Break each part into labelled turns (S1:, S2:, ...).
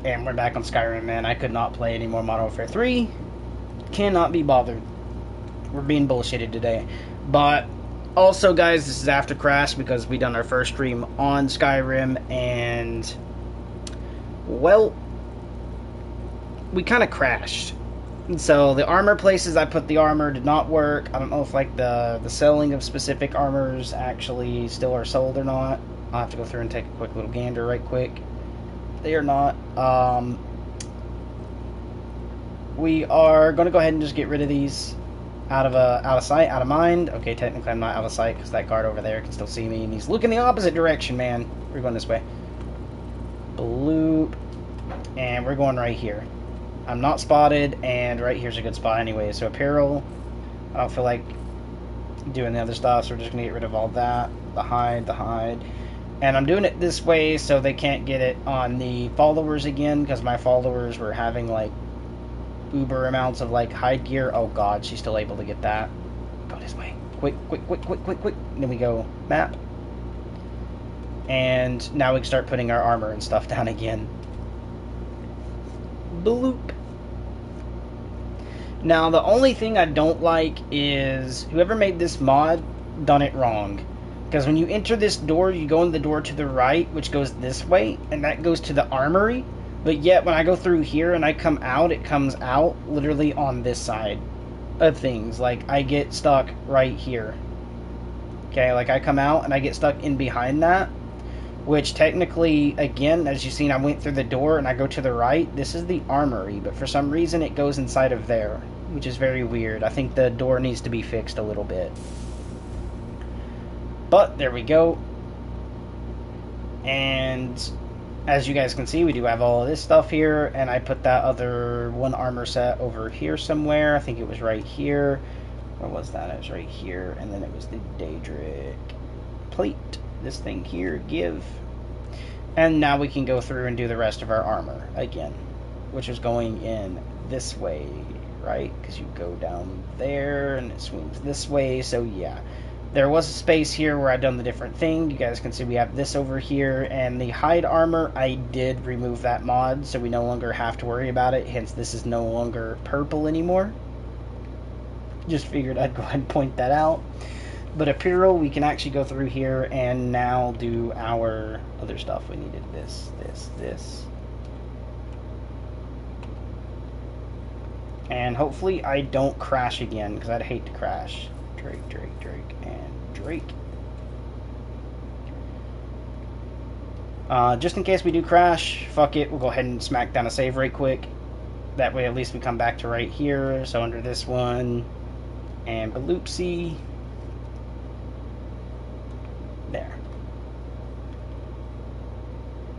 S1: And we're back on Skyrim, man. I could not play any more Modern Warfare 3. Cannot be bothered. We're being bullshitted today. But also, guys, this is after Crash because we done our first stream on Skyrim, and well, we kind of crashed. And so the armor places I put the armor did not work. I don't know if like the selling of specific armors actually still are sold or not. I'll have to go through and take a quick little gander right quick. They are not. We are going to go ahead and just get rid of these out of sight, out of mind. Okay, technically I'm not out of sight because that guard over there can still see me, and he's looking the opposite direction, man. We're going this way. Bloop. And we're going right here. I'm not spotted, and right here's a good spot anyway. So apparel, I don't feel like doing the other stuff, so we're just going to get rid of all that. The hide. And I'm doing it this way so they can't get it on the followers again, because my followers were having, like, uber amounts of, like, hide gear. Oh, God, she's still able to get that. Go this way. Quick. And then we go map. And now we can start putting our armor and stuff down again. Bloop. Now, the only thing I don't like is whoever made this mod done it wrong. Because when you enter this door, you go in the door to the right, which goes this way, and that goes to the armory. But yet, when I go through here and I come out, it comes out literally on this side of things. Like, I get stuck right here. Okay, like I come out and I get stuck in behind that. Which technically, again, as you've seen, I went through the door and I go to the right. This is the armory, but for some reason it goes inside of there, which is very weird. I think the door needs to be fixed a little bit. But there we go. And as you guys can see, we do have all of this stuff here, and I put that other one armor set over here somewhere. I think it was right here. Where was that? It was right here, and then it was the Daedric plate. This thing here, give. And now we can go through and do the rest of our armor again, which is going in this way, right? Because you go down there, and it swings this way, so yeah. There was a space here where I'd done the different thing. You guys can see we have this over here, and the hide armor, I did remove that mod, so we no longer have to worry about it. Hence, this is no longer purple anymore. Just figured I'd go ahead and point that out. But apparel, we can actually go through here and now do our other stuff. We needed this. And hopefully I don't crash again, because I'd hate to crash. Drake. Just in case we do crash, fuck it, we'll go ahead and smack down a save right quick. That way at least we come back to right here. So under this one, and Baloopsy. There.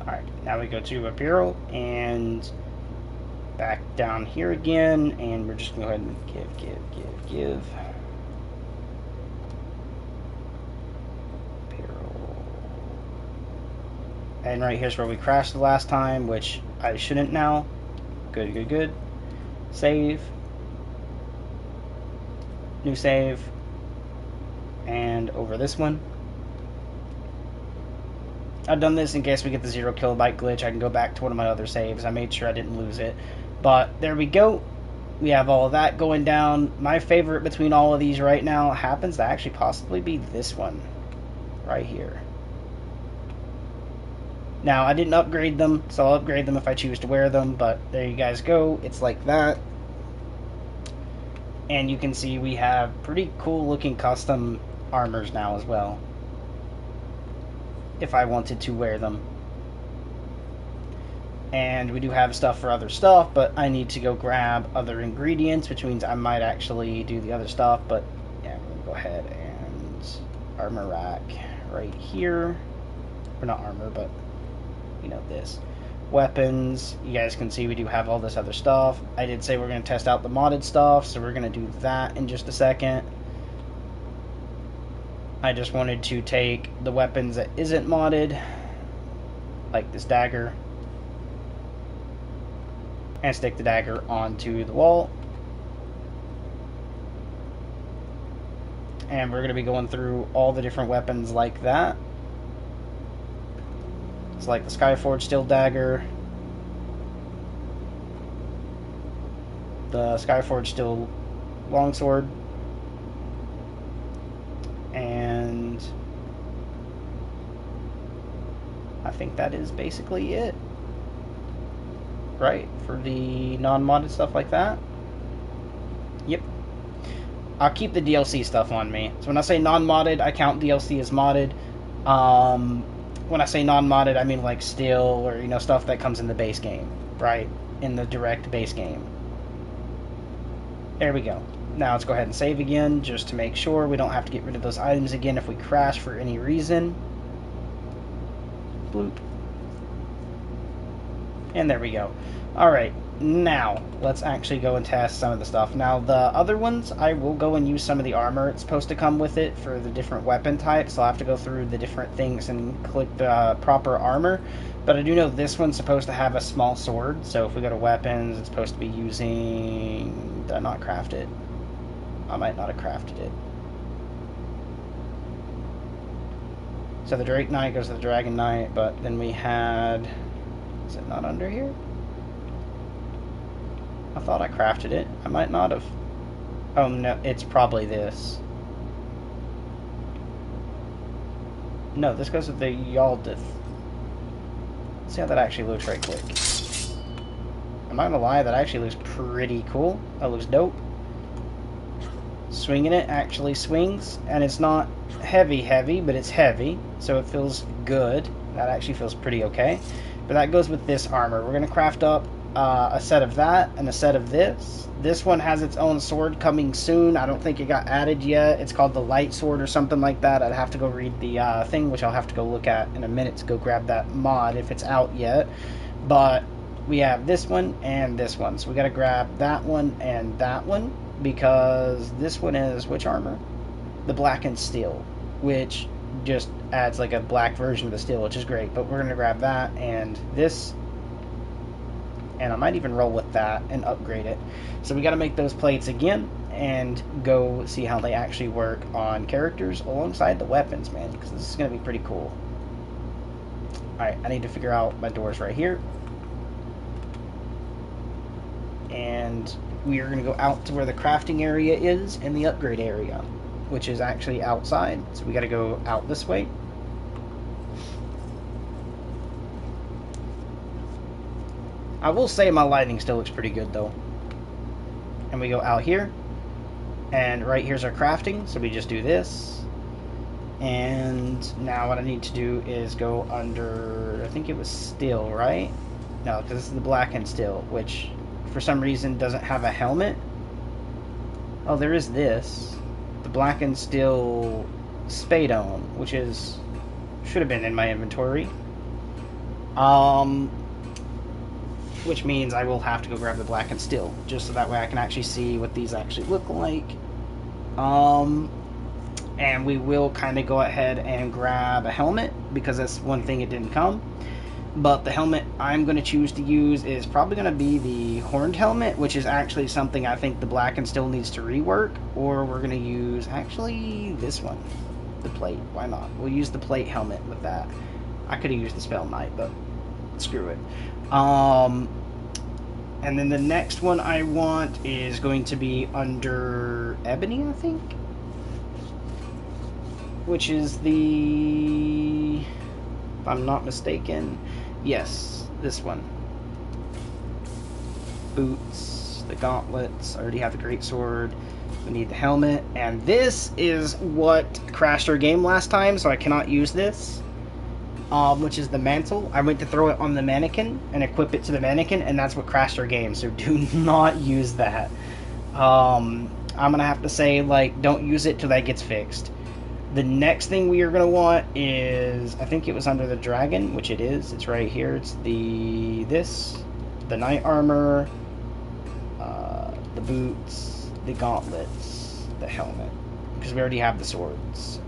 S1: Alright, now we go to apparel, and back down here again, and we're just going to go ahead and give. And right here's where we crashed the last time, which I shouldn't now. Good. Save. New save. And over this one. I've done this in case we get the 0 kilobyte glitch. I can go back to one of my other saves. I made sure I didn't lose it. But there we go. We have all of that going down. My favorite between all of these right now happens to actually possibly be this one. Right here. Now, I didn't upgrade them, so I'll upgrade them if I choose to wear them, but there you guys go. It's like that. And you can see we have pretty cool looking custom armors now as well, if I wanted to wear them. And we do have stuff for other stuff, but I need to go grab other ingredients, which means I might actually do the other stuff, but yeah, we're going to go ahead and armor rack right here. Or not armor, but you know, this. Weapons, you guys can see we do have all this other stuff. I did say we're going to test out the modded stuff, so we're going to do that in just a second. I just wanted to take the weapons that isn't modded, like this dagger, and stick the dagger onto the wall. And we're going to be going through all the different weapons like that. It's like the Skyforge Steel Dagger, the Skyforge Steel longsword. And I think that is basically it. Right? For the non-modded stuff like that. Yep. I'll keep the DLC stuff on me. So when I say non-modded, I count DLC as modded. When I say non-modded, I mean like steel or, you know, stuff that comes in the base game. Right? In the direct base game. There we go. Now let's go ahead and save again, just to make sure we don't have to get rid of those items again if we crash for any reason. Bloop. And there we go. Alright, now let's actually go and test some of the stuff. Now the other ones, I will go and use some of the armor it's supposed to come with it for the different weapon types. So I'll have to go through the different things and click the proper armor. But I do know this one's supposed to have a small sword. So if we go to weapons, it's supposed to be using... Did I not craft it? I might not have crafted it. So the Drake Knight goes to the Dragon Knight, but then we had... Is it not under here? I thought I crafted it. I might not have. Oh no, it's probably this. No, this goes with the Yaldith. Let's see how that actually looks right quick. I'm not gonna lie, that actually looks pretty cool. That looks dope. Swinging it actually swings, and it's not heavy, but it's heavy, so it feels good. That actually feels pretty okay. But that goes with this armor. We're gonna craft up a set of that and a set of this. This one has its own sword coming soon. I don't think it got added yet. It's called the Light Sword or something like that. I'd have to go read the thing, which I'll have to go look at in a minute to go grab that mod if it's out yet. But we have this one and this one. So we got to grab that one and that one, because this one is which armor? The Blackened Steel, which just adds like a black version of the steel, which is great. But we're going to grab that and this, and I might even roll with that and upgrade it. So we got to make those plates again and go see how they actually work on characters alongside the weapons, man, because this is going to be pretty cool. Alright, I need to figure out my doors right here. And we are going to go out to where the crafting area is and the upgrade area, which is actually outside. So we got to go out this way. I will say my lighting still looks pretty good though. And we go out here, and right here's our crafting, so we just do this. And now what I need to do is go under, I think it was steel, right? No, because this is the Blackened Steel, which for some reason doesn't have a helmet. Oh, there is this. The Blackened Steel Spadone, which is, should have been in my inventory. Which means I will have to go grab the Blackened Steel, just so that way I can actually see what these actually look like. And we will kind of go ahead and grab a helmet, because that's one thing it didn't come. But the helmet I'm going to choose to use is probably going to be the horned helmet, which is actually something I think the Blackened Steel needs to rework. Or we're going to use, actually, this one. The plate. Why not? We'll use the plate helmet with that. I could have used the Spell Knight, but screw it. And then the next one I want is going to be under Ebony, I think, which is the, if I'm not mistaken, yes, this one. Boots, the gauntlets, I already have the greatsword, we need the helmet, and this is what crashed our game last time, so I cannot use this. Which is the mantle. I went to throw it on the mannequin and equip it to the mannequin, and that's what crashed our game, so do not use that. I'm gonna have to say, like, don't use it till that gets fixed. The next thing we are gonna want is, I think it was under the dragon, which it is, it's right here. It's the knight armor, the boots, the gauntlets, the helmet, because we already have the swords.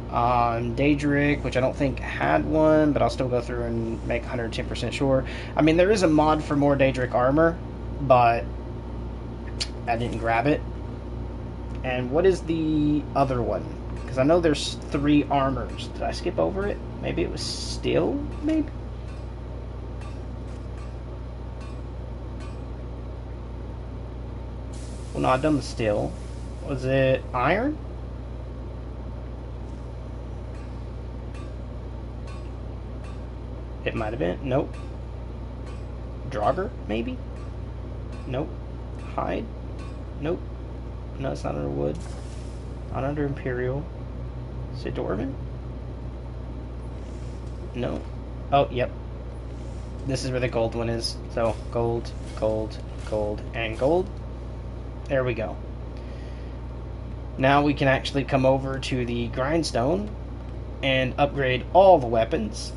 S1: Daedric, which I don't think had one, but I'll still go through and make 110% sure. I mean, there is a mod for more Daedric armor, but I didn't grab it. And what is the other one? Because I know there's 3 armors. Did I skip over it? Maybe it was steel, maybe? Well, no, I've done the steel. Was it iron? It might have been. Nope. Draugr, maybe? Nope. Hide? Nope. No, it's not under wood. Not under Imperial. Is it Dwarven? No. Oh, yep. This is where the gold one is. So, gold, gold, gold, and gold. There we go. Now we can actually come over to the grindstone and upgrade all the weapons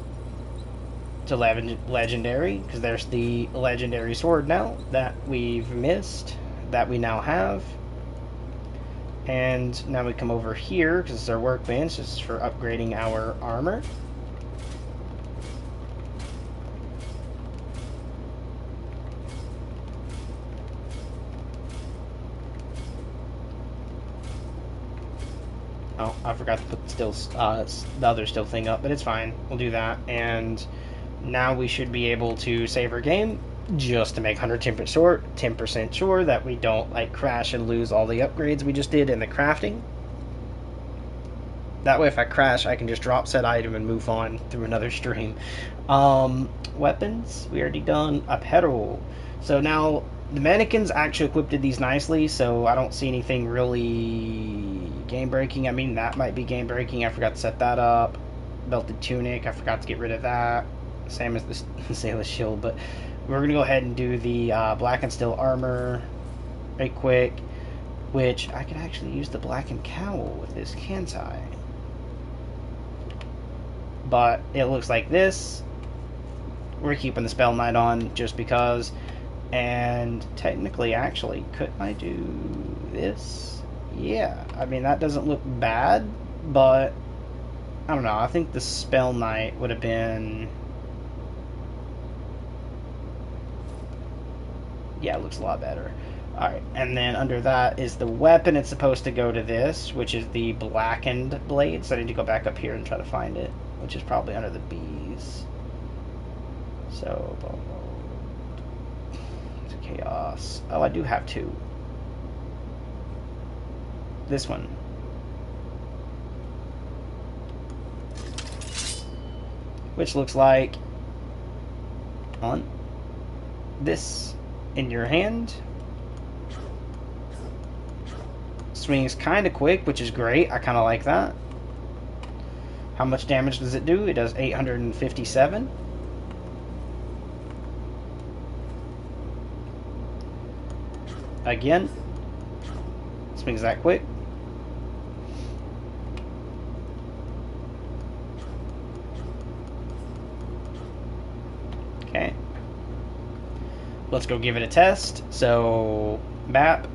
S1: to legendary, because there's the legendary sword now that we've missed, that we now have. And now we come over here, because it's our workbench. This is for upgrading our armor. Oh, I forgot to put the other still thing up, but it's fine. We'll do that. And now we should be able to save our game, just to make 10% sure that we don't like crash and lose all the upgrades we just did in the crafting. That way, if I crash, I can just drop said item and move on through another stream. Weapons, we already done. Apparel. So now, the mannequins actually equipped these nicely, so I don't see anything really game-breaking. I mean, that might be game-breaking. I forgot to set that up. Belted tunic, I forgot to get rid of that. Same as the Sailor Shield, but we're going to go ahead and do the Black and Steel armor right quick, which I could actually use the blackened cowl with this, can't I? But it looks like this. We're keeping the Spell Knight on just because. And technically, actually, could I do this? Yeah, I mean, that doesn't look bad, but I don't know. I think the Spell Knight would have been... Yeah, it looks a lot better. Alright, and then under that is the weapon. It's supposed to go to this, which is the blackened blade. So I need to go back up here and try to find it, which is probably under the bees. So, it's chaos. Oh, I do have two. This one. Which looks like on this in your hand. Swings kind of quick, which is great. I kind of like that. How much damage does it do? It does 857. Again. Swings that quick. Okay. Let's go give it a test. So, BAP.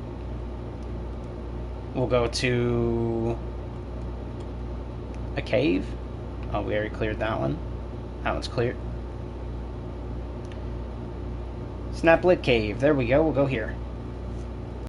S1: We'll go to a cave. Oh, we already cleared that one. That one's cleared. Snaplit Cave. There we go. We'll go here.